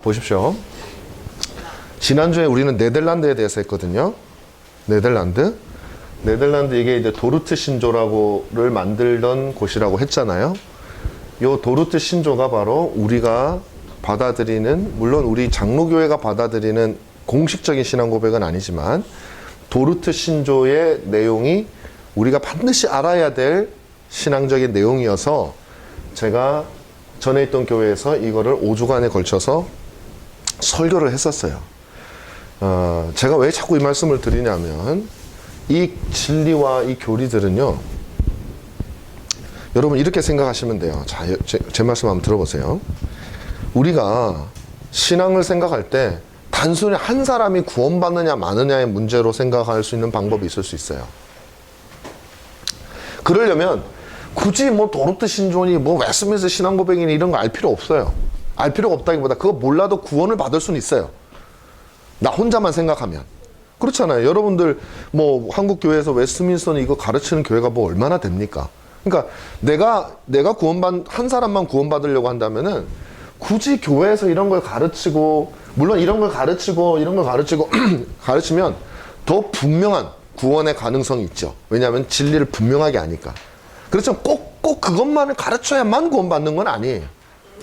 보십시오. 지난주에 우리는 네덜란드에 대해서 했거든요. 네덜란드 이게 이제 도르트 신조라고를 만들던 곳이라고 했잖아요. 요 도르트 신조가 바로 우리가 받아들이는, 물론 우리 장로교회가 받아들이는 공식적인 신앙 고백은 아니지만 도르트 신조의 내용이 우리가 반드시 알아야 될 신앙적인 내용이어서 제가 전에 있던 교회에서 이거를 5주간에 걸쳐서 설교를 했었어요. 제가 왜 자꾸 이 말씀을 드리냐면 이 진리와 이 교리들은요, 여러분 이렇게 생각하시면 돼요. 자, 제 말씀 한번 들어보세요. 우리가 신앙을 생각할 때 단순히 한 사람이 구원받느냐 마느냐의 문제로 생각할 수 있는 방법이 있을 수 있어요. 그러려면 굳이 뭐 도르트 신조니 뭐 웨스트민스터 신앙 고백이니 이런 거 알 필요 없어요. 알 필요가 없다기보다 그거 몰라도 구원을 받을 수는 있어요. 나 혼자만 생각하면. 그렇잖아요. 여러분들 뭐 한국 교회에서 웨스트민스터는 이거 가르치는 교회가 뭐 얼마나 됩니까? 그러니까 내가 한 사람만 구원받으려고 한다면은 굳이 교회에서 이런 걸 가르치고, 물론 이런 걸 가르치고 가르치면 더 분명한 구원의 가능성이 있죠. 왜냐하면 진리를 분명하게 아니까. 그렇죠. 꼭 그것만을 가르쳐야만 구원받는 건 아니에요.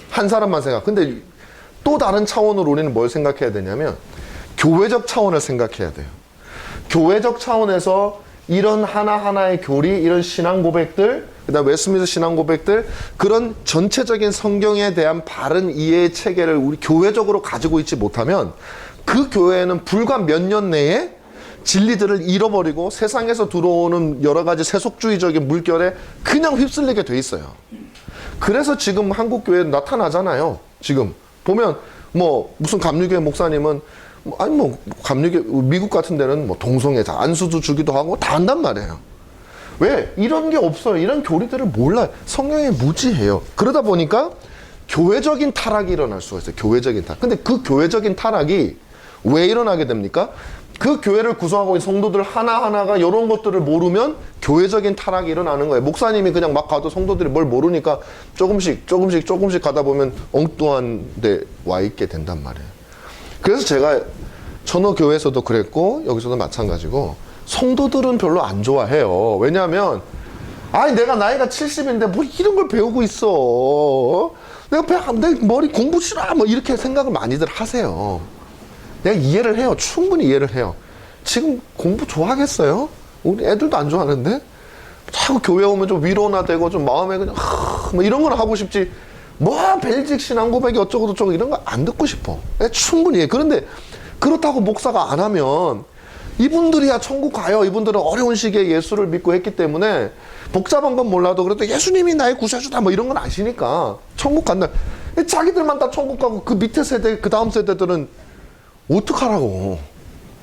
한 사람만 생각. 근데 또 다른 차원으로 우리는 뭘 생각해야 되냐면 교회적 차원을 생각해야 돼요. 교회적 차원에서 이런 하나하나의 교리, 이런 신앙 고백들, 그다음 웨스트민스터 신앙 고백들, 그런 전체적인 성경에 대한 바른 이해의 체계를 우리 교회적으로 가지고 있지 못하면 그 교회는 불과 몇 년 내에 진리들을 잃어버리고 세상에서 들어오는 여러 가지 세속주의적인 물결에 그냥 휩쓸리게 돼 있어요. 그래서 지금 한국 교회에 나타나잖아요. 지금 보면 뭐 무슨 감리교회 목사님은 아니 뭐 감리교 미국 같은 데는 뭐 동성애자 안수도 주기도 하고 다 한단 말이에요. 왜? 이런 게 없어요. 이런 교리들을 몰라요. 성경에 무지해요. 그러다 보니까 교회적인 타락이 일어날 수가 있어요. 교회적인 타락. 근데 그 교회적인 타락이 왜 일어나게 됩니까? 그 교회를 구성하고 있는 성도들 하나하나가 이런 것들을 모르면 교회적인 타락이 일어나는 거예요. 목사님이 그냥 막 가도 성도들이 뭘 모르니까 조금씩 가다 보면 엉뚱한 데 와 있게 된단 말이에요. 그래서 제가 천호교회에서도 그랬고 여기서도 마찬가지고 성도들은 별로 안 좋아해요. 왜냐하면 아니 내가 나이가 70인데 뭐 이런 걸 배우고 있어. 내 머리 공부 싫어. 뭐 이렇게 생각을 많이들 하세요. 내가 이해를 해요. 충분히 이해를 해요. 지금 공부 좋아하겠어요? 우리 애들도 안 좋아하는데? 자꾸 교회 오면 좀 위로나 되고 좀 마음에 그냥 뭐 이런 걸 하고 싶지. 뭐 벨직 신앙 고백이 어쩌고 저쩌고 이런 거 안 듣고 싶어. 내가 충분히 해. 그런데 그렇다고 목사가 안 하면 이분들이야 천국 가요. 이분들은 어려운 시기에 예수를 믿고 했기 때문에 복잡한 건 몰라도 그래도 예수님이 나의 구세주다 뭐 이런 건 아시니까 천국 간다. 자기들만 다 천국 가고 그 밑에 세대, 그 다음 세대들은 어떡하라고.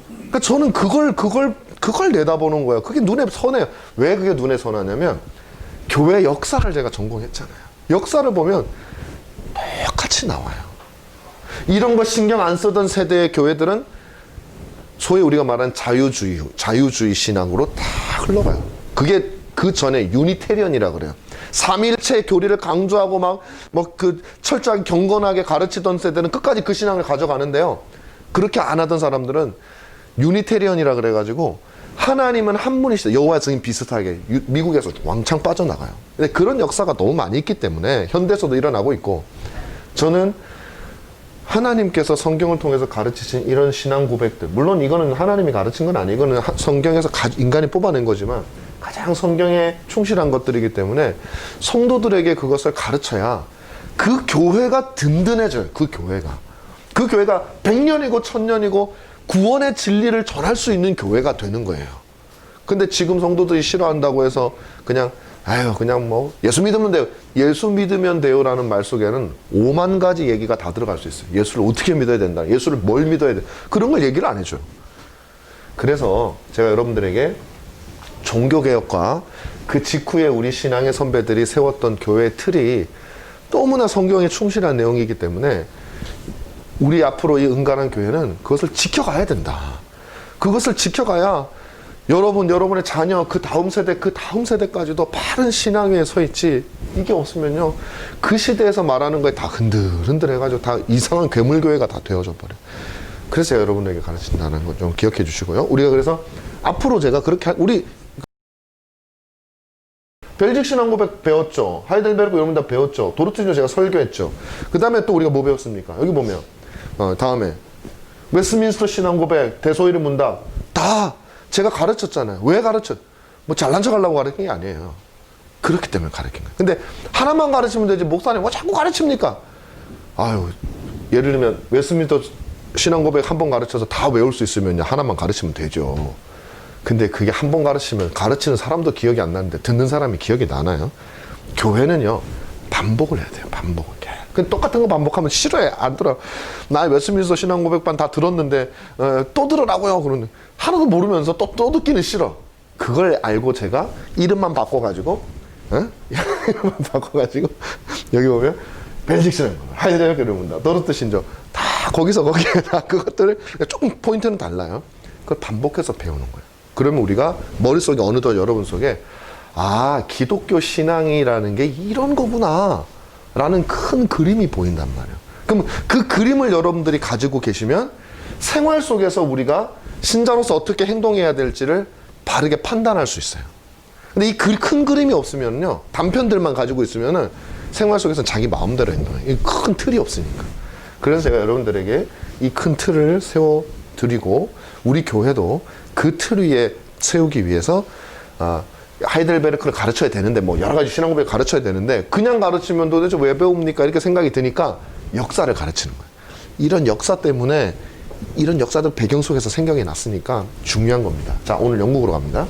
그러니까 저는 그걸 내다보는 거예요. 그게 눈에 선해요. 왜 그게 눈에 선하냐면 교회 역사를 제가 전공했잖아요. 역사를 보면 똑같이 나와요. 이런 거 신경 안 쓰던 세대의 교회들은 소위 우리가 말하는 자유주의 신앙으로 다 흘러가요. 그게 그 전에 유니테리언이라 그래요. 삼일체 교리를 강조하고 막 그 철저하게 경건하게 가르치던 세대는 끝까지 그 신앙을 가져가는데요. 그렇게 안 하던 사람들은 유니테리언이라 그래가지고 하나님은 한 분이시다. 여호와 증인 비슷하게 미국에서 왕창 빠져나가요. 근데 그런 역사가 너무 많이 있기 때문에 현대에서도 일어나고 있고, 저는 하나님께서 성경을 통해서 가르치신 이런 신앙 고백들, 물론 이거는 하나님이 가르친 건 아니고 이거는 성경에서 인간이 뽑아낸 거지만 가장 성경에 충실한 것들이기 때문에 성도들에게 그것을 가르쳐야 그 교회가 든든해져요. 그 교회가 100년이고 1000년이고 구원의 진리를 전할 수 있는 교회가 되는 거예요. 근데 지금 성도들이 싫어한다고 해서 그냥 뭐 예수 믿으면 돼요라는 말 속에는 5만 가지 얘기가 다 들어갈 수 있어요. 예수를 어떻게 믿어야 된다, 예수를 뭘 믿어야 돼, 그런 걸 얘기를 안 해줘요. 그래서 제가 여러분들에게 종교개혁과 그 직후에 우리 신앙의 선배들이 세웠던 교회의 틀이 너무나 성경에 충실한 내용이기 때문에 우리 앞으로 이 은간한 교회는 그것을 지켜가야 된다. 그것을 지켜가야 여러분의 자녀, 그 다음 세대까지도 바른 신앙 위에 서 있지. 이게 없으면요, 그 시대에서 말하는 거에 다 흔들흔들 해가지고 다 이상한 괴물교회가 다 되어져 버려요. 그래서 제가 여러분에게 가르친다는 거 좀 기억해 주시고요. 우리가 그래서 앞으로 제가 그렇게, 우리 벨직 신앙 고백 배웠죠. 하이델베르크 여러분 다 배웠죠. 도르트뉴 제가 설교했죠. 그 다음에 또 우리가 뭐 배웠습니까? 여기 보면 다음에 웨스민스터 신앙 고백, 대소일의 문답 다 제가 가르쳤잖아요. 왜 뭐 잘난 척 하려고 가르친 게 아니에요. 그렇기 때문에 가르친 거예요. 근데 하나만 가르치면 되지, 목사님 왜 자꾸 가르칩니까? 아유, 예를 들면 웨스민스터 신앙 고백 한 번 가르쳐서 다 외울 수 있으면 하나만 가르치면 되죠. 근데 그게 한 번 가르치면 가르치는 사람도 기억이 안 나는데 듣는 사람이 기억이 나나요? 교회는요, 반복을 해야 돼요. 반복을. 그 똑같은 거 반복하면 싫어해. 안 들어. 나 웨스민스터 신앙 고백반 다 들었는데 또 들으라고요. 그러는데 하나도 모르면서 또 듣기는 싫어. 그걸 알고 제가 이름만 바꿔가지고 이름만 바꿔가지고 여기 보면 벨직 신앙 고백, 하이델베르크 문답, 도르트 신조 다 거기에 다 그것들을 조금 포인트는 달라요. 그걸 반복해서 배우는 거예요. 그러면 우리가 머릿속에 어느덧 여러분 속에 기독교 신앙이라는 게 이런 거구나 라는 큰 그림이 보인단 말이에요. 그럼 그 그림을 여러분들이 가지고 계시면 생활 속에서 우리가 신자로서 어떻게 행동해야 될지를 바르게 판단할 수 있어요. 근데 이 큰 그림이 없으면요, 단편들만 가지고 있으면은 생활 속에서 자기 마음대로 행동해요. 이 큰 틀이 없으니까. 그래서 제가 여러분들에게 이 큰 틀을 세워드리고, 우리 교회도 그 틀 위에 세우기 위해서 하이델베르크를 가르쳐야 되는데, 뭐 여러 가지 신앙 고백을 가르쳐야 되는데, 그냥 가르치면 도대체 왜 배웁니까? 이렇게 생각이 드니까 역사를 가르치는 거예요. 이런 역사 때문에, 이런 역사들 배경 속에서 생각이 났으니까 중요한 겁니다. 자, 오늘 영국으로 갑니다.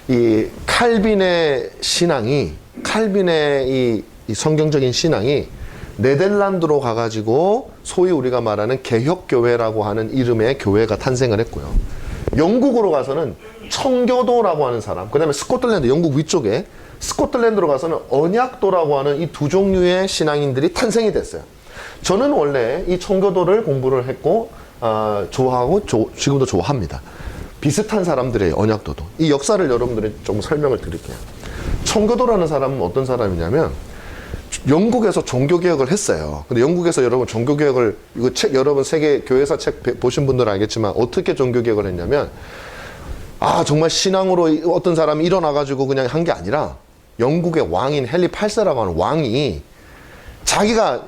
이 칼빈의 신앙이, 칼빈의 이 성경적인 신앙이 네덜란드로 가가지고 소위 우리가 말하는 개혁교회라고 하는 이름의 교회가 탄생을 했고요. 영국으로 가서는 청교도라고 하는 사람, 그 다음에 스코틀랜드, 영국 위쪽에 스코틀랜드로 가서는 언약도라고 하는 이 두 종류의 신앙인들이 탄생이 됐어요. 저는 원래 이 청교도를 공부를 했고 좋아하고 지금도 좋아합니다. 비슷한 사람들의 언약도도. 이 역사를 여러분들이 좀 설명을 드릴게요. 청교도라는 사람은 어떤 사람이냐면 영국에서 종교개혁을 했어요. 근데 영국에서 여러분 종교개혁을, 이거 책, 여러분 세계 교회사 책 보신 분들은 알겠지만 어떻게 종교개혁을 했냐면, 정말 신앙으로 어떤 사람이 일어나가지고 그냥 한 게 아니라, 영국의 왕인 헨리 8세라고 하는 왕이 자기가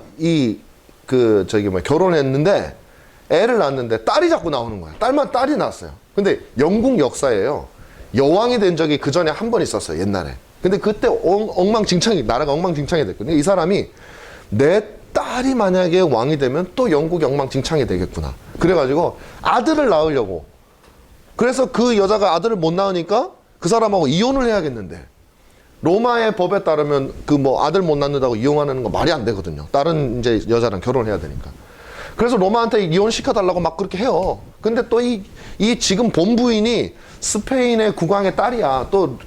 결혼했는데 애를 낳았는데 딸이 자꾸 나오는 거야. 딸이 낳았어요. 근데 영국 역사예요. 여왕이 된 적이 그 전에 한 번 있었어요, 옛날에. 근데 그때 나라가 엉망진창이 됐거든요. 이 사람이 내 딸이 만약에 왕이 되면 또 영국이 엉망진창이 되겠구나. 그래가지고 아들을 낳으려고. 그래서 그 여자가 아들을 못 낳으니까 그 사람하고 이혼을 해야겠는데, 로마의 법에 따르면 아들 못 낳는다고 이혼하는 거 말이 안 되거든요. 다른 이제 여자랑 결혼해야 되니까. 그래서 로마한테 이혼시켜달라고 막 그렇게 해요. 근데 또 이 지금 본부인이 스페인의 국왕의 딸이야. 또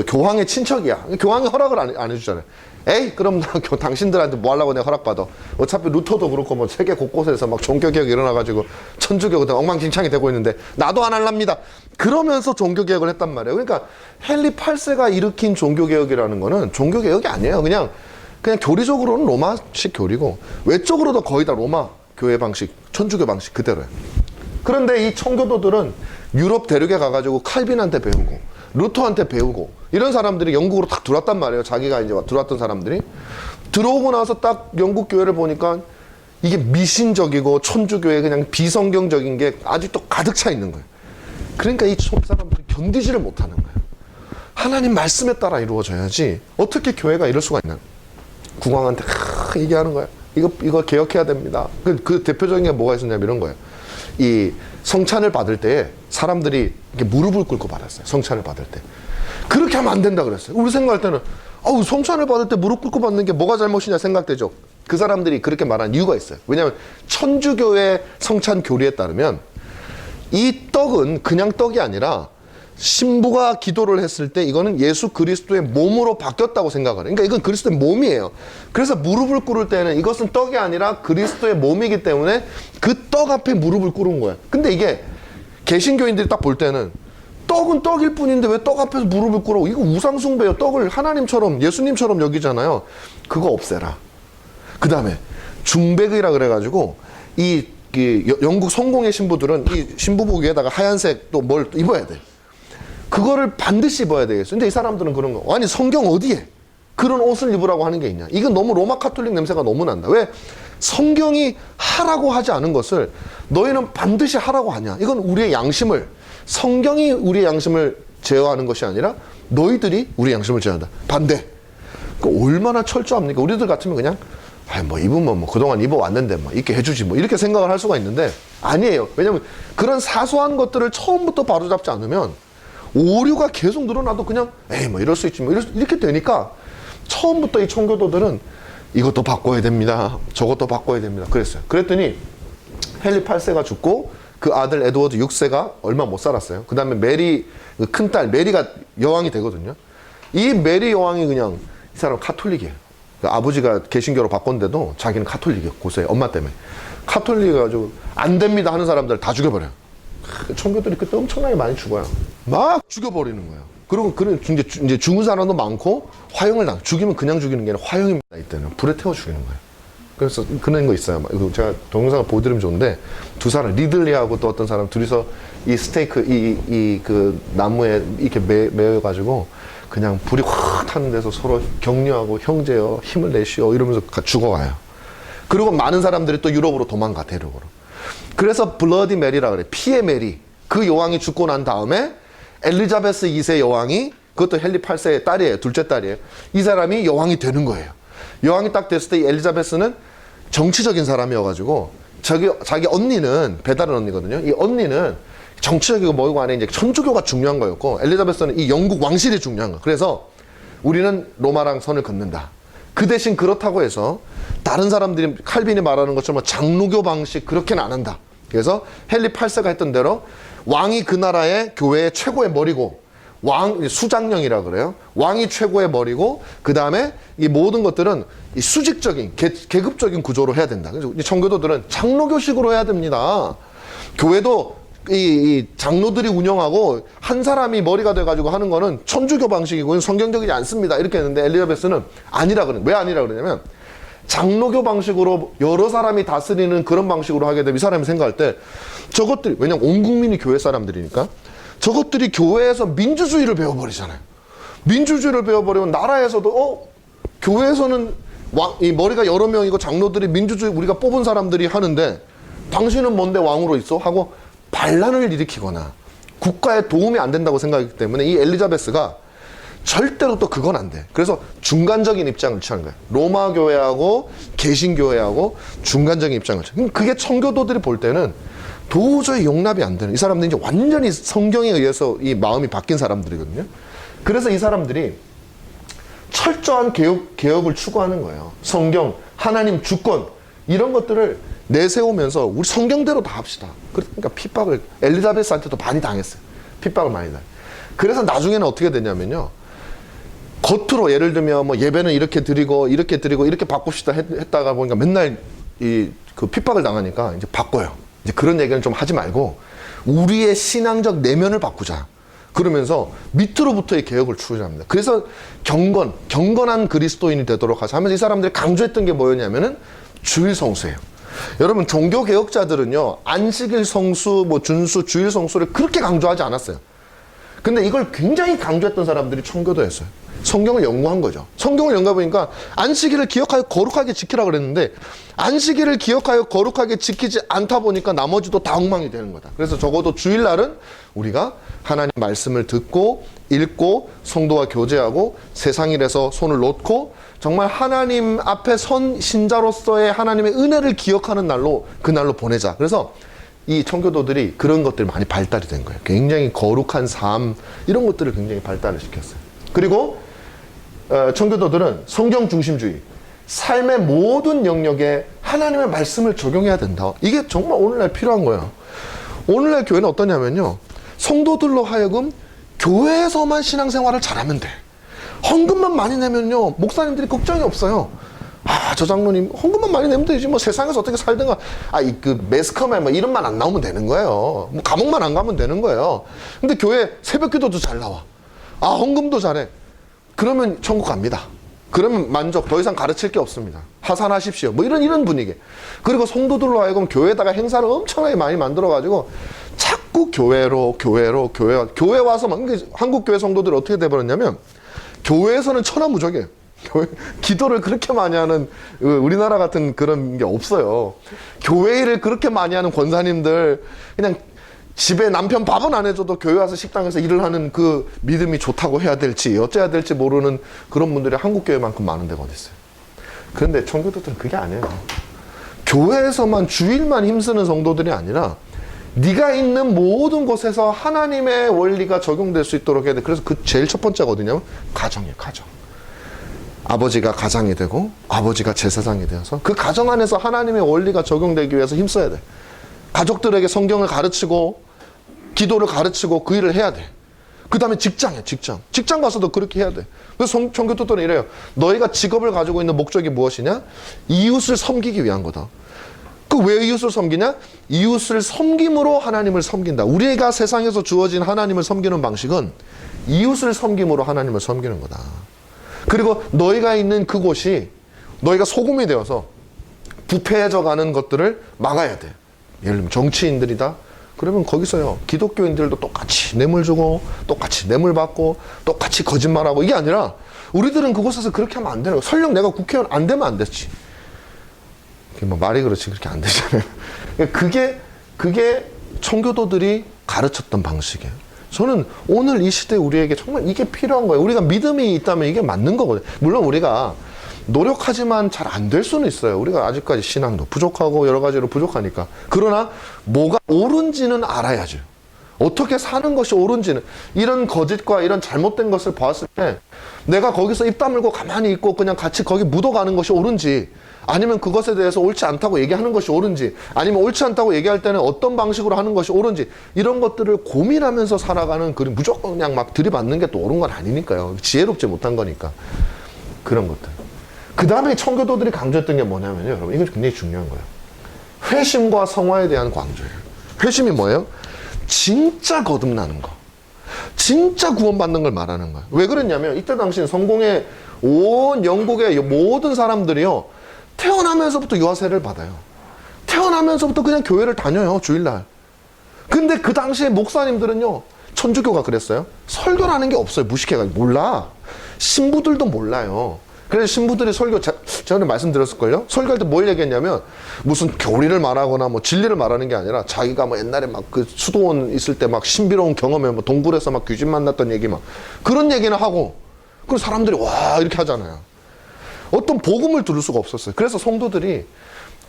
교황의 친척이야. 교황이 허락을 안 해주잖아요. 에이, 그럼 당신들한테 뭐 하려고 내가 허락받아. 어차피 루터도 그렇고 뭐 세계 곳곳에서 막 종교개혁이 일어나가지고 천주교가 엉망진창이 되고 있는데 나도 안 할랍니다. 그러면서 종교개혁을 했단 말이에요. 그러니까 헨리 8세가 일으킨 종교개혁이라는 거는 종교개혁이 아니에요. 그냥 교리적으로는 로마식 교리고, 외적으로도 거의 다 로마 교회 방식, 천주교 방식 그대로예요. 그런데 이 청교도들은 유럽 대륙에 가가지고 칼빈한테 배우고 루터한테 배우고 이런 사람들이 영국으로 딱 들어왔단 말이에요. 자기가 이제 들어왔던 사람들이 들어오고 나서 딱 영국 교회를 보니까 이게 미신적이고 천주교의 그냥 비성경적인 게 아직도 가득 차 있는 거예요. 그러니까 이 사람들이 견디지를 못하는 거예요. 하나님 말씀에 따라 이루어져야지 어떻게 교회가 이럴 수가 있나. 국왕한테 얘기하는 거예요. 이거 개혁해야 됩니다. 그 대표적인 게 뭐가 있었냐면 이런 거예요. 이 성찬을 받을 때 사람들이 이렇게 무릎을 꿇고 받았어요. 성찬을 받을 때. 그렇게 하면 안 된다 그랬어요. 우리 생각할 때는 성찬을 받을 때 무릎 꿇고 받는 게 뭐가 잘못이냐 생각되죠. 그 사람들이 그렇게 말한 이유가 있어요. 왜냐하면 천주교의 성찬 교리에 따르면 이 떡은 그냥 떡이 아니라 신부가 기도를 했을 때 이거는 예수 그리스도의 몸으로 바뀌었다고 생각을 해요. 그러니까 이건 그리스도의 몸이에요. 그래서 무릎을 꿇을 때는 이것은 떡이 아니라 그리스도의 몸이기 때문에 그 떡 앞에 무릎을 꿇은 거예요. 근데 이게 개신교인들이 딱 볼 때는 떡은 떡일 뿐인데 왜 떡 앞에서 무릎을 꿇어? 이거 우상숭배요. 떡을 하나님처럼 예수님처럼 여기잖아요. 그거 없애라. 그 다음에 중백이라 그래가지고 이 영국 성공의 신부들은 이 신부복 위에다가 하얀색 또 뭘 입어야 돼. 그거를 반드시 입어야 되겠어. 근데 이 사람들은 그런 거. 아니 성경 어디에 그런 옷을 입으라고 하는 게 있냐. 이건 너무 로마 카톨릭 냄새가 너무 난다. 왜? 성경이 하라고 하지 않은 것을 너희는 반드시 하라고 하냐. 이건 우리의 양심을, 성경이 우리의 양심을 제어하는 것이 아니라 너희들이 우리의 양심을 제어한다. 반대. 얼마나 철저합니까? 우리들 같으면 그냥 뭐 입으면 뭐 그동안 입어왔는데 뭐 입게 해주지 뭐 이렇게 생각을 할 수가 있는데 아니에요. 왜냐면 그런 사소한 것들을 처음부터 바로잡지 않으면 오류가 계속 늘어나도 그냥 에이 뭐 이럴 수 있지 뭐 이렇게 되니까 처음부터 이 청교도들은 이것도 바꿔야 됩니다. 저것도 바꿔야 됩니다. 그랬어요. 그랬더니 헨리 8세가 죽고 그 아들 에드워드 6세가 얼마 못 살았어요. 그 다음에 메리 큰딸 메리가 여왕이 되거든요. 이 메리 여왕이 그냥 이 사람 카톨릭이에요. 아버지가 개신교로 바꿨는데도 자기는 카톨릭이에요. 고세 엄마 때문에. 카톨릭이가지고 안 됩니다 하는 사람들 다 죽여버려요. 청교도들이 그때 엄청나게 많이 죽어요. 막 죽여버리는 거예요. 그리고 그런 이제 죽은 사람도 많고 화형을 당. 죽이면 그냥 죽이는 게 아니라 화형입니다. 이때는 불에 태워 죽이는 거예요. 그래서 그런 거 있어요. 제가 동영상을 보여드리면 좋은데 두 사람 리들리하고 또 어떤 사람 둘이서 이 스테이크 그 나무에 이렇게 매여가지고 그냥 불이 확 타는 데서 서로 격려하고 형제여 힘을 내시오 이러면서 죽어가요. 그리고 많은 사람들이 또 유럽으로 도망가 대륙으로. 그래서 블러디 메리라 그래. 피의 메리. 그 여왕이 죽고 난 다음에 엘리자베스 2세 여왕이 그것도 헨리 8세의 딸이에요. 둘째 딸이에요. 이 사람이 여왕이 되는 거예요. 여왕이 딱 됐을 때 이 엘리자베스는 정치적인 사람이어가지고 자기 언니는 배다른 언니거든요. 이 언니는 정치적이고 뭐고 안에 이제 천주교가 중요한 거였고 엘리자베스는 이 영국 왕실이 중요한 거. 그래서 우리는 로마랑 선을 긋는다. 그 대신 그렇다고 해서 다른 사람들이 칼빈이 말하는 것처럼 장로교 방식 그렇게는 안 한다. 그래서 헨리 8세가 했던 대로 왕이 그 나라의 교회의 최고의 머리고 수장령이라 그래요. 왕이 최고의 머리고 그 다음에 이 모든 것들은 이 수직적인 계급적인 구조로 해야 된다. 그래서 청교도들은 장로교식으로 해야 됩니다. 교회도 이 장로들이 운영하고 한 사람이 머리가 돼가지고 하는 거는 천주교 방식이고 성경적이지 않습니다. 이렇게 했는데 엘리자베스는 아니라 그래. 왜 아니라 그러냐면 장로교 방식으로 여러 사람이 다스리는 그런 방식으로 하게 되면 이 사람이 생각할 때 저것들이 왜냐면 온 국민이 교회 사람들이니까 저것들이 교회에서 민주주의를 배워버리잖아요. 민주주의를 배워버리면 나라에서도 교회에서는 이 머리가 여러 명이고 장로들이 민주주의 우리가 뽑은 사람들이 하는데 당신은 뭔데 왕으로 있어? 하고 반란을 일으키거나 국가에 도움이 안 된다고 생각하기 때문에 이 엘리자베스가 절대로 또 그건 안 돼. 그래서 중간적인 입장을 취하는 거예요. 로마 교회하고 개신교회하고 중간적인 입장을 취해. 그게 청교도들이 볼 때는 도저히 용납이 안 되는 이 사람들이 이제 완전히 성경에 의해서 이 마음이 바뀐 사람들이거든요. 그래서 이 사람들이 철저한 개혁을 추구하는 거예요. 성경, 하나님 주권 이런 것들을 내세우면서 우리 성경대로 다 합시다. 그러니까 핍박을 엘리자베스한테도 많이 당했어요. 핍박을 많이 당했어요. 그래서 나중에는 어떻게 되냐면요. 겉으로 예를 들면 뭐 예배는 이렇게 드리고 이렇게 바꿉시다 했다가 보니까 맨날 그 핍박을 당하니까 이제 바꿔요. 이제 그런 얘기는 좀 하지 말고 우리의 신앙적 내면을 바꾸자. 그러면서 밑으로부터의 개혁을 추구합니다. 그래서 경건한 그리스도인이 되도록 하자 하면서 이 사람들이 강조했던 게 뭐였냐면은 주일 성수예요. 여러분 종교 개혁자들은요 안식일 성수, 뭐 준수, 주일 성수를 그렇게 강조하지 않았어요. 근데 이걸 굉장히 강조했던 사람들이 청교도였어요. 성경을 연구한 거죠. 성경을 연구해 보니까 안식일을 기억하여 거룩하게 지키라 그랬는데 안식일을 기억하여 거룩하게 지키지 않다 보니까 나머지도 다 엉망이 되는 거다. 그래서 적어도 주일날은 우리가 하나님 말씀을 듣고 읽고 성도와 교제하고 세상 일에서 손을 놓고 정말 하나님 앞에 선 신자로서의 하나님의 은혜를 기억하는 날로 그날로 보내자. 그래서 이 청교도들이 그런 것들이 많이 발달이 된 거예요. 굉장히 거룩한 삶 이런 것들을 굉장히 발달을 시켰어요. 그리고 청교도들은 성경 중심주의, 삶의 모든 영역에 하나님의 말씀을 적용해야 된다. 이게 정말 오늘날 필요한 거예요. 오늘날 교회는 어떠냐면요. 성도들로 하여금 교회에서만 신앙생활을 잘하면 돼. 헌금만 많이 내면요. 목사님들이 걱정이 없어요. 아, 저 장로님 헌금만 많이 내면 되지 뭐 세상에서 어떻게 살든가. 아, 그 매스컴에 뭐 이름만 안 나오면 되는 거예요. 뭐 감옥만 안 가면 되는 거예요. 근데 교회 새벽기도도 잘 나와. 아, 헌금도 잘해. 그러면 천국 갑니다. 그러면 만족, 더 이상 가르칠 게 없습니다. 하산하십시오. 뭐 이런 분위기. 그리고 성도들로 하여금 교회에다가 행사를 엄청나게 많이 만들어가지고 자꾸 교회 와서 한국 교회 성도들이 어떻게 돼버렸냐면 교회에서는 천하무적이에요. 기도를 그렇게 많이 하는 우리나라 같은 그런 게 없어요. 교회 일을 그렇게 많이 하는 권사님들 그냥 집에 남편 밥은 안 해줘도 교회 와서 식당에서 일을 하는 그 믿음이 좋다고 해야 될지 어째야 될지 모르는 그런 분들이 한국 교회만큼 많은 데가 어디 있어요. 그런데 청교도들은 그게 아니에요. 교회에서만 주일만 힘쓰는 성도들이 아니라 네가 있는 모든 곳에서 하나님의 원리가 적용될 수 있도록 해야 돼. 그래서 그 제일 첫 번째가 어디냐면 가정이에요. 가정. 아버지가 가장이 되고 아버지가 제사장이 되어서 그 가정 안에서 하나님의 원리가 적용되기 위해서 힘써야 돼. 가족들에게 성경을 가르치고 기도를 가르치고 그 일을 해야 돼. 그 다음에 직장에 직장 가서도 그렇게 해야 돼. 그래서 청교도들은 이래요. 너희가 직업을 가지고 있는 목적이 무엇이냐? 이웃을 섬기기 위한 거다. 그 왜 이웃을 섬기냐? 이웃을 섬김으로 하나님을 섬긴다. 우리가 세상에서 주어진 하나님을 섬기는 방식은 이웃을 섬김으로 하나님을 섬기는 거다. 그리고 너희가 있는 그곳이 너희가 소금이 되어서 부패해져 가는 것들을 막아야 돼. 예를 들면 정치인들이다. 그러면 거기서요 기독교인들도 똑같이 뇌물 주고 똑같이 뇌물 받고 똑같이 거짓말하고 이게 아니라 우리들은 그곳에서 그렇게 하면 안 되는 거야. 설령 내가 국회의원 안 되면 안 됐지. 뭐 말이 그렇지 그렇게 안 되잖아요. 그게 청교도들이 가르쳤던 방식이에요. 저는 오늘 이 시대에 우리에게 정말 이게 필요한 거예요. 우리가 믿음이 있다면 이게 맞는 거거든요. 물론 우리가 노력하지만 잘 안 될 수는 있어요. 우리가 아직까지 신앙도 부족하고 여러 가지로 부족하니까. 그러나 뭐가 옳은지는 알아야죠. 어떻게 사는 것이 옳은지는 이런 거짓과 이런 잘못된 것을 봤을 때 내가 거기서 입 다물고 가만히 있고 그냥 같이 거기 묻어가는 것이 옳은지 아니면 그것에 대해서 옳지 않다고 얘기하는 것이 옳은지 아니면 옳지 않다고 얘기할 때는 어떤 방식으로 하는 것이 옳은지 이런 것들을 고민하면서 살아가는 무조건 그냥 막 들이받는 게 또 옳은 건 아니니까요. 지혜롭지 못한 거니까. 그런 것들. 그 다음에 청교도들이 강조했던 게 뭐냐면요. 여러분 이거 굉장히 중요한 거예요. 회심과 성화에 대한 강조예요. 회심이 뭐예요? 진짜 거듭나는 거. 진짜 구원받는 걸 말하는 거예요. 왜 그랬냐면 이때 당시엔 성공의 온 영국의 모든 사람들이요. 태어나면서부터 유아세를 받아요. 태어나면서부터 그냥 교회를 다녀요. 주일날. 근데 그 당시에 목사님들은요. 천주교가 그랬어요. 설교라는 게 없어요. 무식해가지고. 몰라. 신부들도 몰라요. 그래서 신부들이 전에 말씀드렸을걸요? 설교할 때 뭘 얘기했냐면 무슨 교리를 말하거나 뭐 진리를 말하는 게 아니라 자기가 뭐 옛날에 막 그 수도원 있을 때 막 신비로운 경험에 뭐 동굴에서 막 귀신 만났던 얘기 막 그런 얘기는 하고 그리고 사람들이 와 이렇게 하잖아요. 어떤 복음을 들을 수가 없었어요. 그래서 성도들이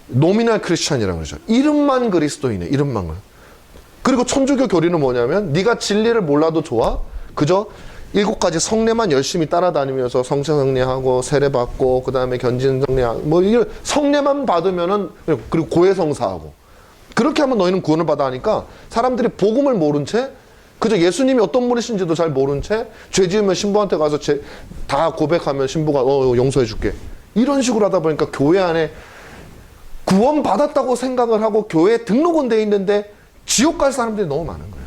노미널 크리스찬이라고 그러죠. 이름만 그리스도인이네. 이름만. 그리고 천주교 교리는 뭐냐면 네가 진리를 몰라도 좋아. 그저 7가지 성례만 열심히 따라다니면서 성체 성례하고 세례 받고 그 다음에 견진 성례하고 뭐 이런 성례만 받으면은 그리고 고해 성사하고 그렇게 하면 너희는 구원을 받아 하니까 사람들이 복음을 모른 채 그저 예수님이 어떤 분이신지도 잘 모른 채 죄 지으면 신부한테 가서 다 고백하면 신부가 용서해 줄게 이런 식으로 하다 보니까 교회 안에 구원 받았다고 생각을 하고 교회에 등록은 돼 있는데 지옥 갈 사람들이 너무 많은 거예요.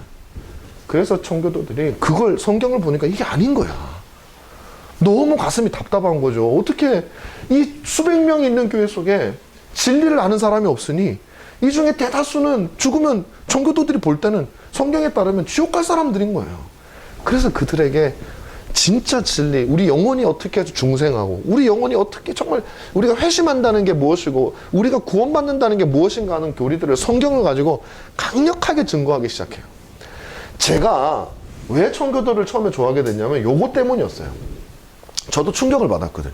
그래서 청교도들이 그걸 성경을 보니까 이게 아닌 거야. 너무 가슴이 답답한 거죠. 어떻게 이 수백 명이 있는 교회 속에 진리를 아는 사람이 없으니 이 중에 대다수는 죽으면 청교도들이 볼 때는 성경에 따르면 지옥 갈 사람들인 거예요. 그래서 그들에게 진짜 진리, 우리 영혼이 어떻게 해서 중생하고 우리 영혼이 어떻게 정말 우리가 회심한다는 게 무엇이고 우리가 구원받는다는 게 무엇인가 하는 교리들을 성경을 가지고 강력하게 증거하기 시작해요. 제가 왜 청교도를 처음에 좋아하게 됐냐면 요거 때문이었어요. 저도 충격을 받았거든요.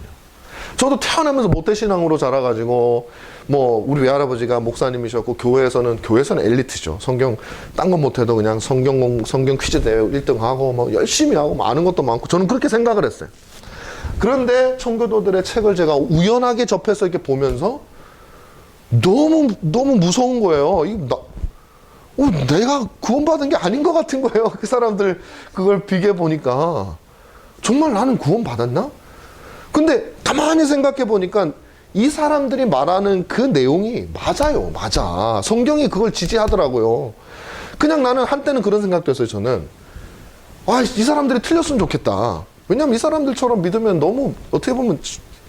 저도 태어나면서 모태신앙으로 자라가지고 뭐 우리 외할아버지가 목사님이셨고 교회에서는 엘리트죠. 성경 딴 건 못해도 그냥 성경 퀴즈 대회 1등하고 뭐 열심히 하고 뭐 아는 것도 많고 저는 그렇게 생각을 했어요. 그런데 청교도들의 책을 제가 우연하게 접해서 이렇게 보면서 너무 무서운 거예요. 내가 구원받은 게 아닌 것 같은 거예요. 그 사람들 그걸 비교해 보니까 정말 나는 구원받았나? 근데 가만히 생각해 보니까 이 사람들이 말하는 그 내용이 맞아요. 맞아. 성경이 그걸 지지하더라고요. 그냥 나는 한때는 그런 생각도 했어요. 저는 아, 이 사람들이 틀렸으면 좋겠다. 왜냐면 이 사람들처럼 믿으면 너무 어떻게 보면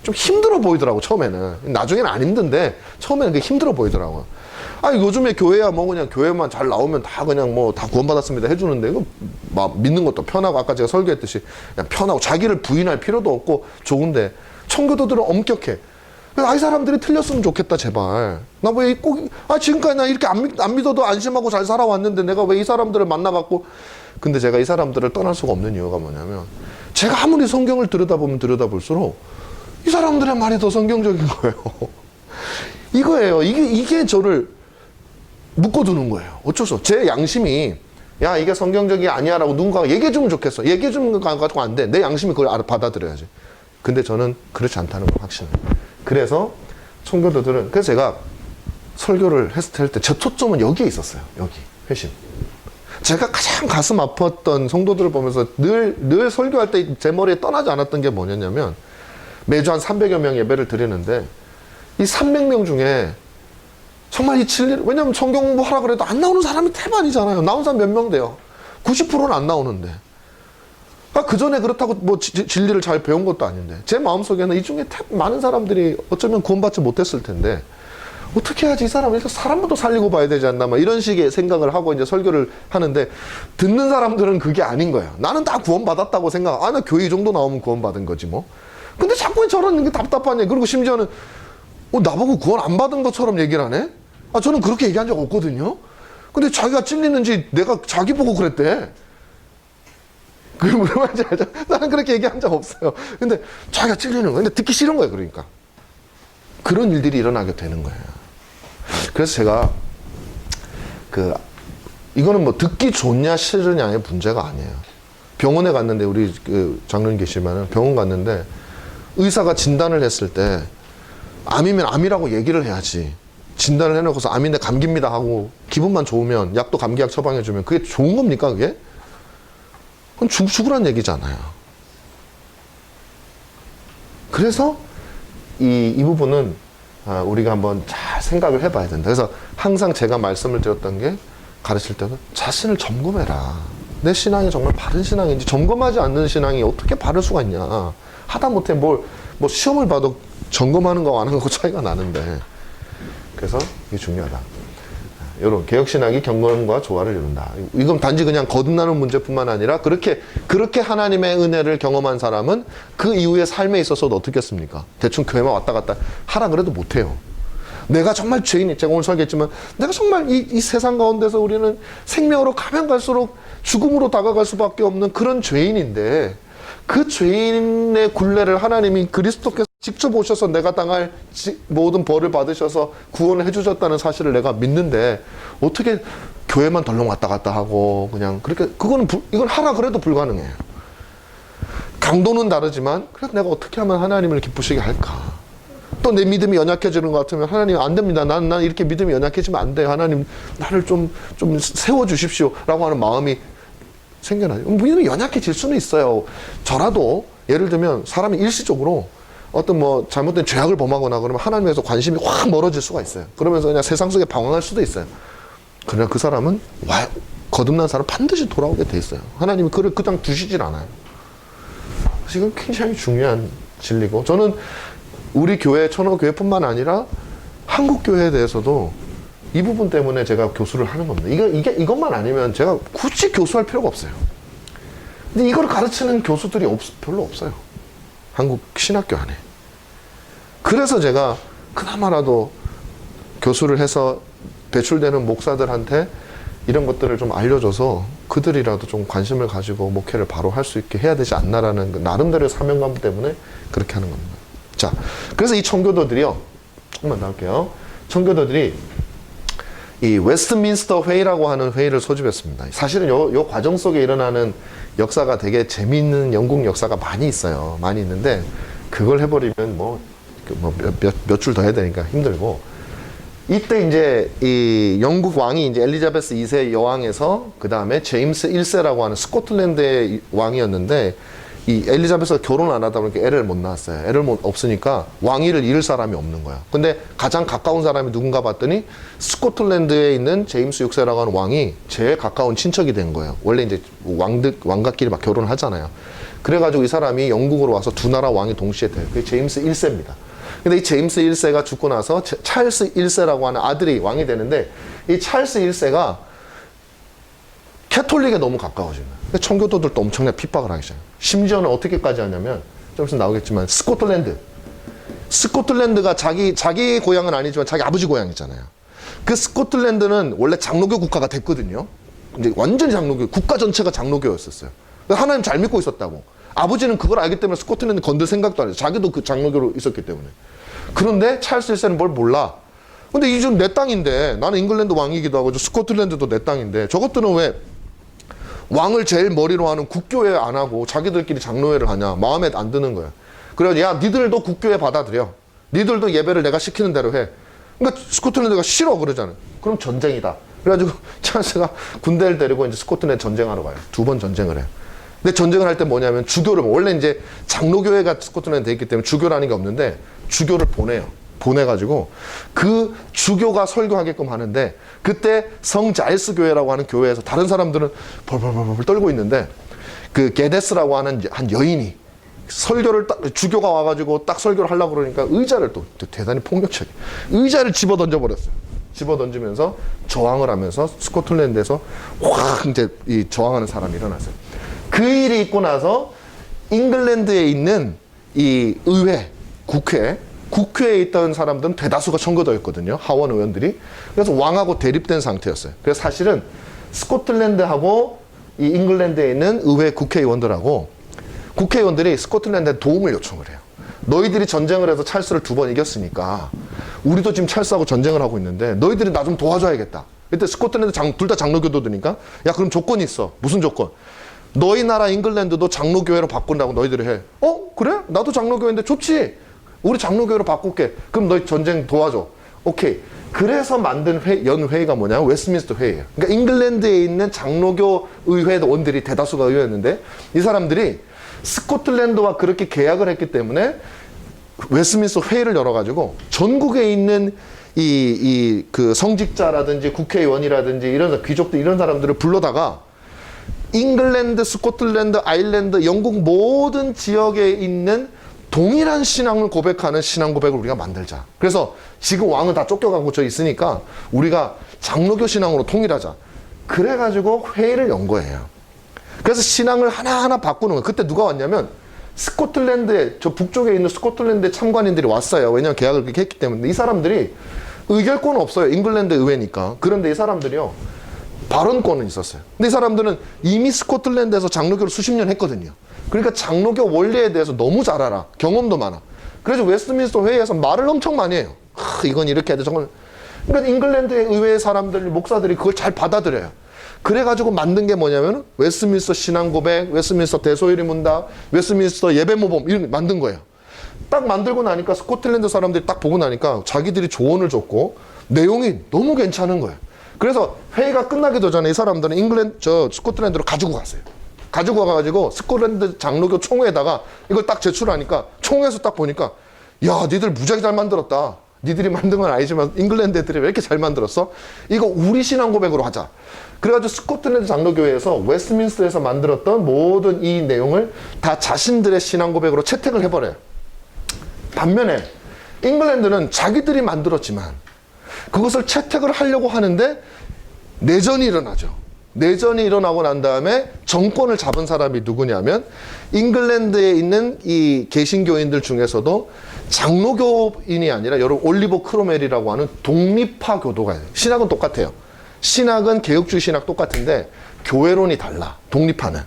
좀 힘들어 보이더라고. 처음에는. 나중에는 안 힘든데 처음에는 그게 힘들어 보이더라고. 아, 요즘에 교회야 뭐 그냥 교회만 잘 나오면 다 그냥 뭐 다 구원받았습니다 해주는데 이거 막 믿는 것도 편하고 아까 제가 설교했듯이 그냥 편하고 자기를 부인할 필요도 없고 좋은데 청교도들은 엄격해. 아, 이 사람들이 틀렸으면 좋겠다 제발. 나 왜 꼭 지금까지 나 이렇게 안 믿어도 안심하고 잘 살아왔는데 내가 왜 이 사람들을 만나갖고. 근데 제가 이 사람들을 떠날 수가 없는 이유가 뭐냐면 제가 아무리 성경을 들여다보면 들여다볼수록 이 사람들의 말이 더 성경적인 거예요. 이거예요. 이게 저를 묶어두는 거예요. 어쩔 수 없어. 제 양심이 야 이게 성경적이 아니야 라고 누군가가 얘기해주면 좋겠어. 얘기해주는 거 가지고 안 돼. 내 양심이 그걸 받아들여야지. 근데 저는 그렇지 않다는 걸 확신해요. 그래서 청교도들은 그래서 제가 설교를 했을 때 제 초점은 여기에 있었어요. 여기 회심. 제가 가장 가슴 아팠던 성도들을 보면서 늘 설교할 때 제 머리에 떠나지 않았던 게 뭐냐면 매주 한 300여 명 예배를 드리는데 이 300명 중에 정말 이 진리를 왜냐면 성경 공부하라 그래도 안 나오는 사람이 태반이잖아요. 나온 사람 몇 명 돼요. 90%는 안 나오는데. 그 전에 그렇다고 뭐 진리를 잘 배운 것도 아닌데 제 마음속에는 이 중에 많은 사람들이 어쩌면 구원받지 못했을 텐데 어떻게 해야지 이 사람을 사람부터 살리고 봐야 되지 않나 막 이런 식의 생각을 하고 이제 설교를 하는데 듣는 사람들은 그게 아닌 거예요. 나는 다 구원받았다고 생각. 나 교회 이 정도 나오면 구원받은 거지 뭐. 근데 자꾸 저런 게 답답하네. 그리고 심지어는 나보고 구원 안 받은 것처럼 얘기를 하네. 저는 그렇게 얘기한 적 없거든요. 근데 자기가 찔리는지 내가 자기 보고 그랬대. 그게 무슨 말인지 알죠? 나는 그렇게 얘기한 적 없어요. 근데 자기가 찔리는 거예요. 근데 듣기 싫은 거예요. 그러니까. 그런 일들이 일어나게 되는 거예요. 그래서 제가 이거는 뭐 듣기 좋냐 싫으냐의 문제가 아니에요. 병원에 갔는데 우리 장로님 계시면은 병원 갔는데 의사가 진단을 했을 때 암이면 암이라고 얘기를 해야지. 진단을 해놓고서 암인데 감기입니다 하고 기분만 좋으면 약도 감기약 처방해주면 그게 좋은 겁니까 그게? 그건 죽으란 얘기잖아요. 그래서 이 부분은 우리가 한번 잘 생각을 해봐야 된다. 그래서 항상 제가 말씀을 드렸던 게 가르칠 때는 자신을 점검해라. 내 신앙이 정말 바른 신앙인지 점검하지 않는 신앙이 어떻게 바를 수가 있냐. 하다못해 뭐 시험을 봐도 점검하는 거와 안 하는 거 차이가 나는데. 그래서 이게 중요하다. 이런 개혁신학이 경건과 조화를 이룬다. 이건 단지 그냥 거듭나는 문제뿐만 아니라 그렇게 하나님의 은혜를 경험한 사람은 그 이후의 삶에 있어서도 어떻겠습니까? 대충 교회만 왔다 갔다 하라 그래도 못해요. 내가 정말 죄인이, 제가 오늘 설계했지만 내가 정말 이 세상 가운데서 우리는 생명으로 가면 갈수록 죽음으로 다가갈 수밖에 없는 그런 죄인인데 그 죄인의 굴레를 하나님이 그리스도께서 직접 오셔서 내가 당할 모든 벌을 받으셔서 구원을 해주셨다는 사실을 내가 믿는데 어떻게 교회만 덜렁 왔다 갔다 하고 그냥 그렇게 이건 하라 그래도 불가능해요. 강도는 다르지만 그래서 내가 어떻게 하면 하나님을 기쁘시게 할까? 또 내 믿음이 연약해지는 것 같으면 하나님 안 됩니다. 난 이렇게 믿음이 연약해지면 안 돼요. 하나님 나를 좀 세워주십시오 라고 하는 마음이 생겨나요. 믿음이 연약해질 수는 있어요. 저라도 예를 들면 사람이 일시적으로 어떤 뭐 잘못된 죄악을 범하거나 그러면 하나님에서 관심이 확 멀어질 수가 있어요. 그러면서 그냥 세상 속에 방황할 수도 있어요. 그러나 그 사람은 거듭난 사람 반드시 돌아오게 돼 있어요. 하나님이 그를 그냥 두시질 않아요. 이건 굉장히 중요한 진리고 저는 우리 교회 천호교회뿐만 아니라 한국 교회에 대해서도 이 부분 때문에 제가 교수를 하는 겁니다. 이것만 아니면 제가 굳이 교수할 필요가 없어요. 근데 이걸 가르치는 교수들이 별로 없어요. 한국 신학교 안에. 그래서 제가 그나마라도 교수를 해서 배출되는 목사들한테 이런 것들을 좀 알려줘서 그들이라도 좀 관심을 가지고 목회를 바로 할 수 있게 해야 되지 않나라는 그 나름대로의 사명감 때문에 그렇게 하는 겁니다. 자, 그래서 이 청교도들이요. 조금만 더 할게요. 청교도들이 이 웨스트민스터 회의라고 하는 회의를 소집했습니다. 사실은 요 과정 속에 일어나는 역사가 되게 재미있는 영국 역사가 많이 있어요. 많이 있는데 그걸 해버리면 몇 줄 더 해야 되니까 힘들고 이때 이제 이 영국 왕이 이제 엘리자베스 2세 여왕에서 그 다음에 제임스 1세라고 하는 스코틀랜드의 왕이었는데 이 엘리자베스가 결혼 안 하다 보니까 애를 못 낳았어요. 애를 없으니까 왕위를 잃을 사람이 없는 거야. 근데 가장 가까운 사람이 누군가 봤더니 스코틀랜드에 있는 제임스 6세라고 하는 왕이 제일 가까운 친척이 된 거예요. 원래 이제 왕가끼리 막 결혼을 하잖아요. 그래가지고 이 사람이 영국으로 와서 두 나라 왕이 동시에 돼요. 그게 제임스 1세입니다. 근데 이 제임스 1세가 죽고 나서 찰스 1세라고 하는 아들이 왕이 되는데 이 찰스 1세가 캐톨릭에 너무 가까워진 거예요. 근데 청교도들도 엄청나게 핍박을 하기 시작해요. 심지어는 어떻게까지 하냐면 좀 있으면 나오겠지만 스코틀랜드가 자기 고향은 아니지만 자기 아버지 고향이잖아요. 그 스코틀랜드는 원래 장로교 국가가 됐거든요. 이제 완전히 장로교, 국가 전체가 장로교였었어요. 하나님 잘 믿고 있었다고. 아버지는 그걸 알기 때문에 스코틀랜드 건들 생각도 안 했어요. 자기도 그 장로교로 있었기 때문에. 그런데 찰스 1세는 뭘 몰라. 근데 이 좀 내 땅인데, 나는 잉글랜드 왕이기도 하고 스코틀랜드도 내 땅인데, 저것들은 왜 왕을 제일 머리로 하는 국교회 안 하고 자기들끼리 장로회를 하냐. 마음에 안 드는 거야. 그래가지고 야 니들도 국교회 받아들여. 니들도 예배를 내가 시키는 대로 해. 그러니까 스코틀랜드가 싫어 그러잖아요. 그럼 전쟁이다. 그래가지고 찰스가 군대를 데리고 이제 스코틀랜드 전쟁하러 가요. 2번 전쟁을 해요. 근데 전쟁을 할 때 뭐냐면 주교를, 원래 이제 장로교회가 스코틀랜드에 돼 있기 때문에 주교라는 게 없는데 주교를 보내요. 보내가지고 그 주교가 설교하게끔 하는데, 그때 성 자일스 교회라고 하는 교회에서 다른 사람들은 벌벌벌벌 떨고 있는데 그 게데스라고 하는 한 여인이 설교를 딱, 주교가 와가지고 딱 설교를 하려고 그러니까 의자를 또 대단히 폭력적이 의자를 집어 던져버렸어요. 집어 던지면서 저항을 하면서 스코틀랜드에서 확 이제 이 저항하는 사람이 일어났어요. 그 일이 있고 나서 잉글랜드에 있는 이 의회, 국회에 있던 사람들은 대다수가 청교도였거든요. 하원 의원들이. 그래서 왕하고 대립된 상태였어요. 그래서 사실은 스코틀랜드하고 이 잉글랜드에 있는 의회 국회의원들하고 국회의원들이 스코틀랜드에 도움을 요청을 해요. 너희들이 전쟁을 해서 찰스를 2번 이겼으니까 우리도 지금 찰스하고 전쟁을 하고 있는데 너희들이 나 좀 도와줘야겠다. 그때 스코틀랜드 둘 다 장로교도들이니까 야 그럼 조건이 있어. 무슨 조건? 너희 나라 잉글랜드도 장로교회로 바꾼다고 너희들이 해. 그래? 나도 장로교회인데 좋지. 우리 장로교회로 바꿀게. 그럼 너희 전쟁 도와줘. 오케이. 그래서 만든 연회의가 뭐냐면 웨스트민스터 회의예요. 그러니까 잉글랜드에 있는 장로교 의회원들이 대다수가 의회였는데 이 사람들이 스코틀랜드와 그렇게 계약을 했기 때문에 웨스트민스터 회의를 열어가지고 전국에 있는 그 성직자라든지 국회의원이라든지 이런 귀족들 이런 사람들을 불러다가 잉글랜드, 스코틀랜드, 아일랜드, 영국 모든 지역에 있는 동일한 신앙을 고백하는 신앙 고백을 우리가 만들자. 그래서 지금 왕은 다 쫓겨가고 저 있으니까 우리가 장로교 신앙으로 통일하자. 그래가지고 회의를 연 거예요. 그래서 신앙을 하나하나 바꾸는 거예요. 그때 누가 왔냐면 스코틀랜드에, 저 북쪽에 있는 스코틀랜드 참관인들이 왔어요. 왜냐하면 계약을 그렇게 했기 때문에. 이 사람들이 의결권은 없어요. 잉글랜드 의회니까. 그런데 이 사람들이요, 발언권은 있었어요. 근데 이 사람들은 이미 스코틀랜드에서 장로교를 수십 년 했거든요. 그러니까 장로교 원리에 대해서 너무 잘 알아. 경험도 많아. 그래서 웨스트민스터 회의에서 말을 엄청 많이 해요. 이건 이렇게 해야 돼. 저건. 그러니까 잉글랜드 의회 사람들, 목사들이 그걸 잘 받아들여요. 그래가지고 만든 게 뭐냐면 웨스트민스터 신앙고백, 웨스트민스터 대소일의 문답, 웨스트민스터 예배모범 이런 거 만든 거예요. 딱 만들고 나니까 스코틀랜드 사람들이 딱 보고 나니까 자기들이 조언을 줬고 내용이 너무 괜찮은 거예요. 그래서 회의가 끝나기도 전에 이 사람들은 스코틀랜드로 가지고 갔어요. 가지고 가가지고 스코틀랜드 장로교 총회에다가 이걸 딱 제출하니까 총회에서 딱 보니까 야 니들 무지하게 잘 만들었다. 니들이 만든 건 아니지만 잉글랜드 애들이 왜 이렇게 잘 만들었어? 이거 우리 신앙 고백으로 하자. 그래가지고 스코틀랜드 장로교회에서 웨스트민스터에서 만들었던 모든 이 내용을 다 자신들의 신앙 고백으로 채택을 해버려요. 반면에 잉글랜드는 자기들이 만들었지만 그것을 채택을 하려고 하는데 내전이 일어나죠. 내전이 일어나고 난 다음에 정권을 잡은 사람이 누구냐면 잉글랜드에 있는 이 개신교인들 중에서도 장로교인이 아니라 여러분 올리버 크로멜이라고 하는 독립파 교도가 있어요. 신학은 똑같아요. 신학은 개혁주의 신학 똑같은데 교회론이 달라. 독립파는.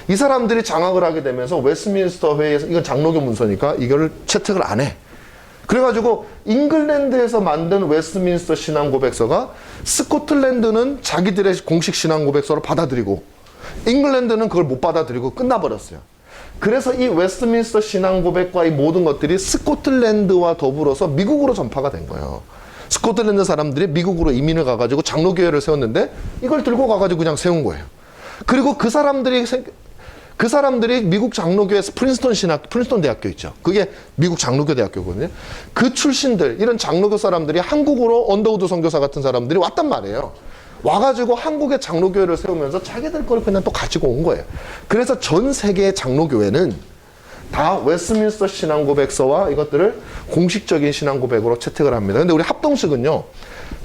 이 사람들이 장악을 하게 되면서 웨스트민스터 회의에서 이건 장로교 문서니까 이거를 채택을 안 해. 그래가지고 잉글랜드에서 만든 웨스트민스터 신앙고백서가 스코틀랜드는 자기들의 공식 신앙고백서로 받아들이고 잉글랜드는 그걸 못 받아들이고 끝나버렸어요. 그래서 이 웨스트민스터 신앙고백과 이 모든 것들이 스코틀랜드와 더불어서 미국으로 전파가 된 거예요. 스코틀랜드 사람들이 미국으로 이민을 가가지고 장로교회를 세웠는데 이걸 들고 가가지고 그냥 세운 거예요. 그리고 그 사람들이 그 사람들이 미국 장로교에서 프린스턴 대학교 있죠. 그게 미국 장로교 대학교거든요. 그 출신들, 이런 장로교 사람들이 한국으로 언더우드 선교사 같은 사람들이 왔단 말이에요. 와가지고 한국의 장로교회를 세우면서 자기들 걸 그냥 또 가지고 온 거예요. 그래서 전 세계의 장로교회는 다 웨스트민스터 신앙고백서와 이것들을 공식적인 신앙고백으로 채택을 합니다. 근데 우리 합동식은요,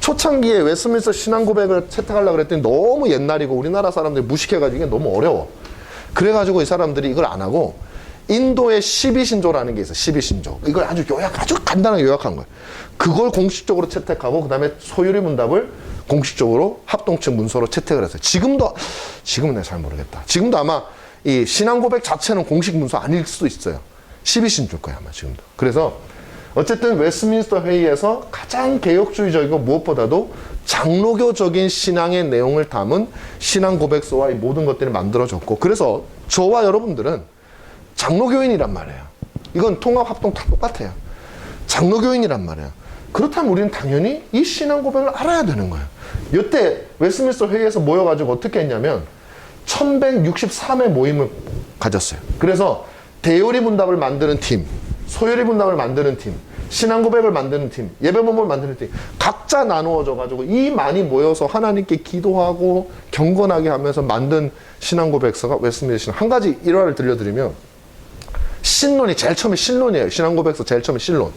초창기에 웨스트민스터 신앙고백을 채택하려고 그랬더니 너무 옛날이고 우리나라 사람들이 무식해가지고 이게 너무 어려워. 그래가지고 이 사람들이 이걸 안 하고 인도의 12신조라는 게 있어요. 12신조. 이걸 아주 간단하게 요약한 거예요. 그걸 공식적으로 채택하고 그 다음에 소유리 문답을 공식적으로 합동측 문서로 채택을 했어요. 지금은 내가 잘 모르겠다. 지금도 아마 이 신앙고백 자체는 공식 문서 아닐 수도 있어요. 12신조일 거예요, 아마 지금도. 그래서 어쨌든 웨스트민스터 회의에서 가장 개혁주의적이고 무엇보다도 장로교적인 신앙의 내용을 담은 신앙고백서와 이 모든 것들이 만들어졌고, 그래서 저와 여러분들은 장로교인이란 말이에요. 이건 통합합동 다 똑같아요. 장로교인이란 말이에요. 그렇다면 우리는 당연히 이 신앙고백을 알아야 되는 거예요. 이때 웨스트민스터 회의에서 모여가지고 어떻게 했냐면 1163회 모임을 가졌어요. 그래서 대요리 문답을 만드는 팀, 소요리 문답을 만드는 팀, 신앙고백을 만드는 팀, 예배문법을 만드는 팀, 각자 나누어져가지고 이 많이 모여서 하나님께 기도하고 경건하게 하면서 만든 신앙고백서가 웨스트민스터 신앙. 한 가지 일화를 들려드리면, 신론이 제일 처음에 신론이에요. 신앙고백서 제일 처음에 신론.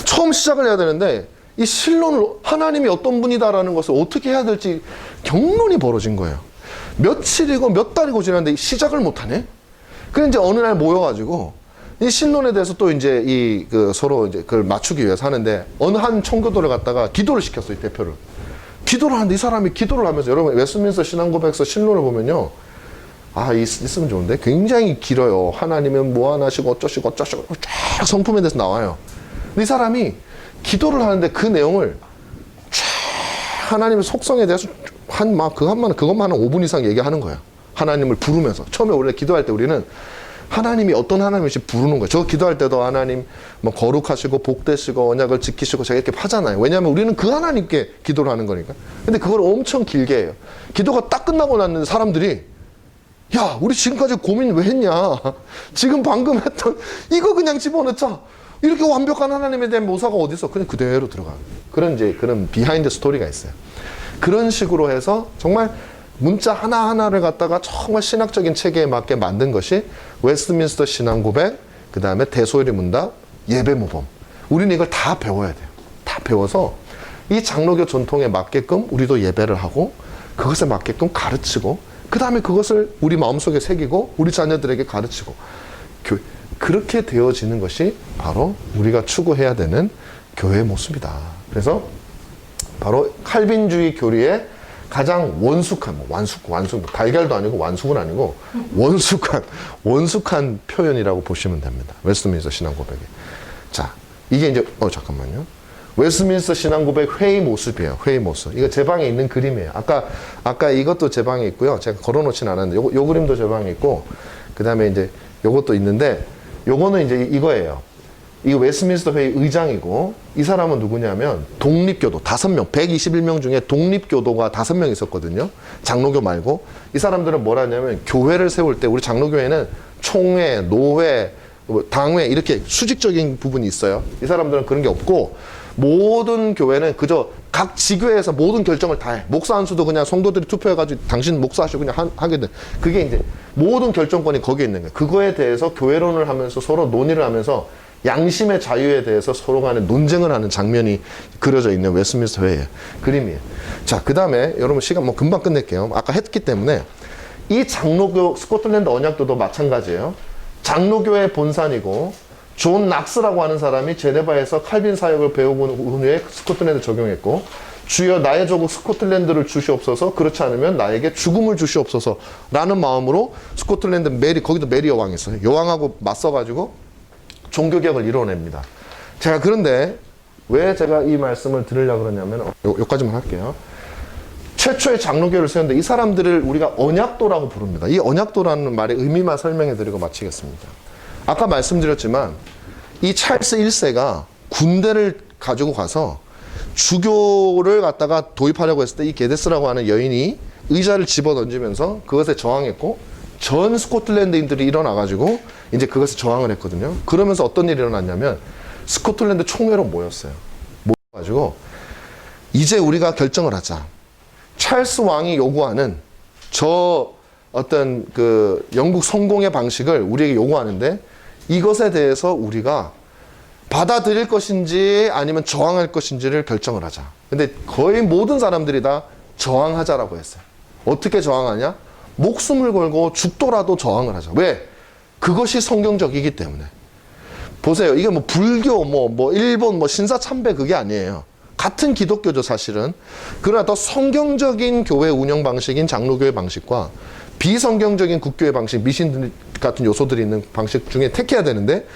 처음 시작을 해야 되는데 이 신론을 하나님이 어떤 분이다라는 것을 어떻게 해야 될지 경론이 벌어진 거예요. 며칠이고 몇 달이고 지났는데 시작을 못하네. 그래 이제 어느 날 모여가지고 이 신론에 대해서 또 이제 서로 이제 그걸 맞추기 위해서 하는데, 어느 한 청교도를 갖다가 기도를 시켰어요, 이 대표를. 기도를 하는데 이 사람이 기도를 하면서, 여러분 웨스트민스터 신앙고백서 신론을 보면요, 있으면 좋은데 굉장히 길어요. 하나님은 무한하시고 어쩌시고 쫙 성품에 대해서 나와요. 근데 이 사람이 기도를 하는데 그 내용을 쫙 하나님의 속성에 대해서 그것만 한 5분 이상 얘기하는 거예요. 하나님을 부르면서. 처음에 원래 기도할 때 우리는 하나님이 어떤 하나님인지 부르는 거예요. 저 기도할 때도 하나님 뭐 거룩하시고 복되시고 언약을 지키시고 제가 이렇게 하잖아요. 왜냐하면 우리는 그 하나님께 기도를 하는 거니까. 근데 그걸 엄청 길게 해요. 기도가 딱 끝나고 났는데 사람들이, 야, 우리 지금까지 고민 왜 했냐? 지금 방금 했던 이거 그냥 집어넣자. 이렇게 완벽한 하나님에 대한 묘사가 어디 있어? 그냥 그대로 들어가. 그런 비하인드 스토리가 있어요. 그런 식으로 해서 정말 문자 하나하나를 갖다가 정말 신학적인 체계에 맞게 만든 것이 웨스트민스터 신앙고백, 그 다음에 대소요리 문답, 예배모범. 우리는 이걸 다 배워야 돼요. 다 배워서 이 장로교 전통에 맞게끔 우리도 예배를 하고 그것에 맞게끔 가르치고, 그 다음에 그것을 우리 마음속에 새기고 우리 자녀들에게 가르치고, 그렇게 되어지는 것이 바로 우리가 추구해야 되는 교회의 모습이다. 그래서 바로 칼빈주의 교리의 가장 원숙한, 달걀도 아니고 완숙은 아니고 원숙한 표현이라고 보시면 됩니다. 웨스트민스터 신앙고백이. 자, 이게 이제 잠깐만요. 웨스트민스터 신앙고백 회의 모습이에요. 회의 모습. 이거 제 방에 있는 그림이에요. 아까 이것도 제 방에 있고요. 제가 걸어놓진 않았는데 요 그림도 제 방에 있고, 그 다음에 이제 요것도 있는데, 요거는 이제 이거예요. 이 웨스트민스터 회의 의장이고, 이 사람은 누구냐면 독립교도 5명, 121명 중에 독립교도가 5명 있었거든요. 장로교 말고. 이 사람들은 뭘 하냐면 교회를 세울 때, 우리 장로교회는 총회, 노회, 당회 이렇게 수직적인 부분이 있어요. 이 사람들은 그런 게 없고, 모든 교회는 그저 각 지교회에서 모든 결정을 다 해. 목사 한 수도 그냥 성도들이 투표해가지고 당신 목사하시고 그냥 하게 돼. 그게 이제 모든 결정권이 거기에 있는 거예요. 그거에 대해서 교회론을 하면서 서로 논의를 하면서 양심의 자유에 대해서 서로 간에 논쟁을 하는 장면이 그려져 있는 웨스트민스터 회의의 그림이에요. 자, 그 다음에 여러분 시간 금방 끝낼게요. 아까 했기 때문에 이 장로교 스코틀랜드 언약도도 마찬가지예요. 장로교의 본산이고, 존 낙스라고 하는 사람이 제네바에서 칼빈 사역을 배우고 후에 스코틀랜드 적용했고, 주여 나의 조국 스코틀랜드를 주시옵소서, 그렇지 않으면 나에게 죽음을 주시옵소서 라는 마음으로 스코틀랜드 거기도 메리 여왕이 있어요. 여왕하고 맞서가지고 종교개혁을 이뤄냅니다. 제가 그런데 왜 제가 이 말씀을 드리려고 그러냐면, 여기까지만 할게요. 최초의 장로교를 세웠는데 이 사람들을 우리가 언약도라고 부릅니다. 이 언약도라는 말의 의미만 설명해 드리고 마치겠습니다. 아까 말씀드렸지만 이 찰스 1세가 군대를 가지고 가서 주교를 갖다가 도입하려고 했을 때 이 게데스라고 하는 여인이 의자를 집어 던지면서 그것에 저항했고 전 스코틀랜드인들이 일어나가지고 이제 그것을 저항을 했거든요. 그러면서 어떤 일이 일어났냐면 스코틀랜드 총회로 모였어요. 모여가지고 이제 우리가 결정을 하자. 찰스 왕이 요구하는 저 어떤 그 영국 성공의 방식을 우리에게 요구하는데 이것에 대해서 우리가 받아들일 것인지 아니면 저항할 것인지를 결정을 하자. 근데 거의 모든 사람들이 다 저항하자라고 했어요. 어떻게 저항하냐? 목숨을 걸고 죽더라도 저항을 하자. 왜? 그것이 성경적이기 때문에. 보세요. 이게 뭐 불교, 뭐 일본, 뭐 신사참배 그게 아니에요. 같은 기독교죠, 사실은. 그러나 더 성경적인 교회 운영 방식인 장로교회 방식과 비성경적인 국교회 방식, 미신 같은 요소들이 있는 방식 중에 택해야 되는데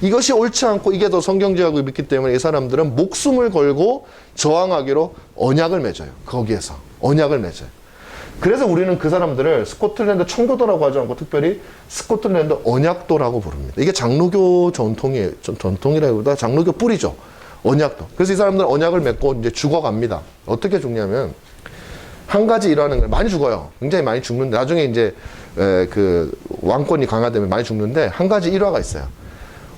이것이 옳지 않고 이게 더 성경적이라고 믿기 때문에 이 사람들은 목숨을 걸고 저항하기로 언약을 맺어요. 거기에서 언약을 맺어요. 그래서 우리는 그 사람들을 스코틀랜드 청교도라고 하지 않고 특별히 스코틀랜드 언약도라고 부릅니다. 이게 장로교 전통이에요. 전통이라기보다 장로교 뿌리죠. 언약도. 그래서 이 사람들은 언약을 맺고 이제 죽어갑니다. 어떻게 죽냐면 한 가지 일하는 걸 많이 죽어요. 굉장히 많이 죽는데 나중에 이제 그 왕권이 강화되면 많이 죽는데 한 가지 일화가 있어요.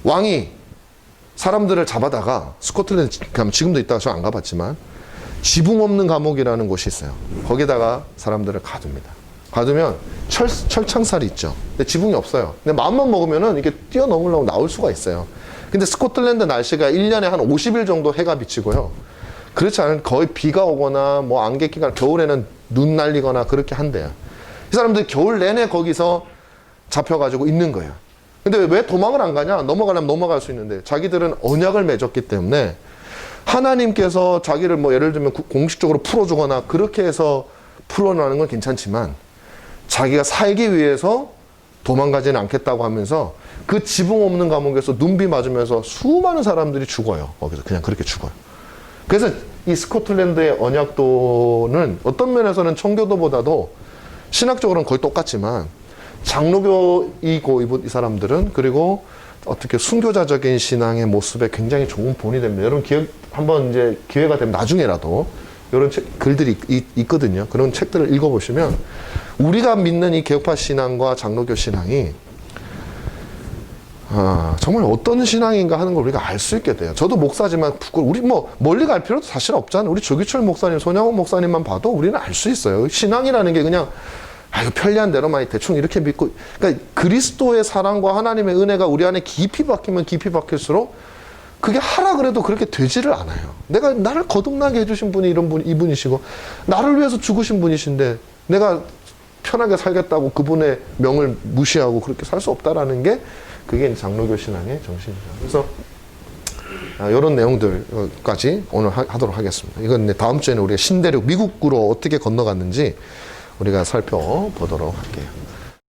왕이 사람들을 잡아다가 스코틀랜드 가면 지금도 있다가 저 안 가봤지만 지붕 없는 감옥이라는 곳이 있어요. 거기다가 사람들을 가둡니다. 가두면 철창살이 있죠. 근데 지붕이 없어요. 근데 마음만 먹으면은 이게 뛰어넘으려고 나올 수가 있어요. 근데 스코틀랜드 날씨가 1년에 한 50일 정도 해가 비치고요. 그렇지 않으면 거의 비가 오거나 뭐 안개 끼거나 겨울에는 눈 날리거나 그렇게 한대요. 이 사람들이 겨울 내내 거기서 잡혀가지고 있는 거예요. 근데 왜 도망을 안 가냐? 넘어가려면 넘어갈 수 있는데 자기들은 언약을 맺었기 때문에 하나님께서 자기를 뭐 예를 들면 공식적으로 풀어주거나 그렇게 해서 풀어나는 건 괜찮지만 자기가 살기 위해서 도망가지는 않겠다고 하면서 그 지붕 없는 감옥에서 눈비 맞으면서 수많은 사람들이 죽어요. 거기서 그냥 그렇게 죽어요. 그래서 이 스코틀랜드의 언약도는 어떤 면에서는 청교도보다도 신학적으로는 거의 똑같지만 장로교이고 이 사람들은 그리고 어떻게 순교자적인 신앙의 모습에 굉장히 좋은 본이 됩니다. 여러분 한번 이제 기회가 되면 나중에라도 이런 글들이 있거든요. 그런 책들을 읽어보시면 우리가 믿는 이 개혁파 신앙과 장로교 신앙이 정말 어떤 신앙인가 하는 걸 우리가 알 수 있게 돼요. 저도 목사지만 우리 뭐 멀리 갈 필요도 사실 없잖아요. 우리 조기철 목사님, 손양원 목사님만 봐도 우리는 알 수 있어요. 신앙이라는 게 그냥 이거 편리한 대로만 대충 이렇게 믿고, 그러니까 그리스도의 사랑과 하나님의 은혜가 우리 안에 깊이 박히면 깊이 박힐수록 그게 하라 그래도 그렇게 되지를 않아요. 나를 거듭나게 해주신 분이 이분이시고 나를 위해서 죽으신 분이신데 내가 편하게 살겠다고 그분의 명을 무시하고 그렇게 살 수 없다라는 게 그게 장로교 신앙의 정신이죠. 그래서 이런 내용들까지 오늘 하도록 하겠습니다. 이건 다음 주에는 우리가 신대륙 미국으로 어떻게 건너갔는지 우리가 살펴보도록 할게요.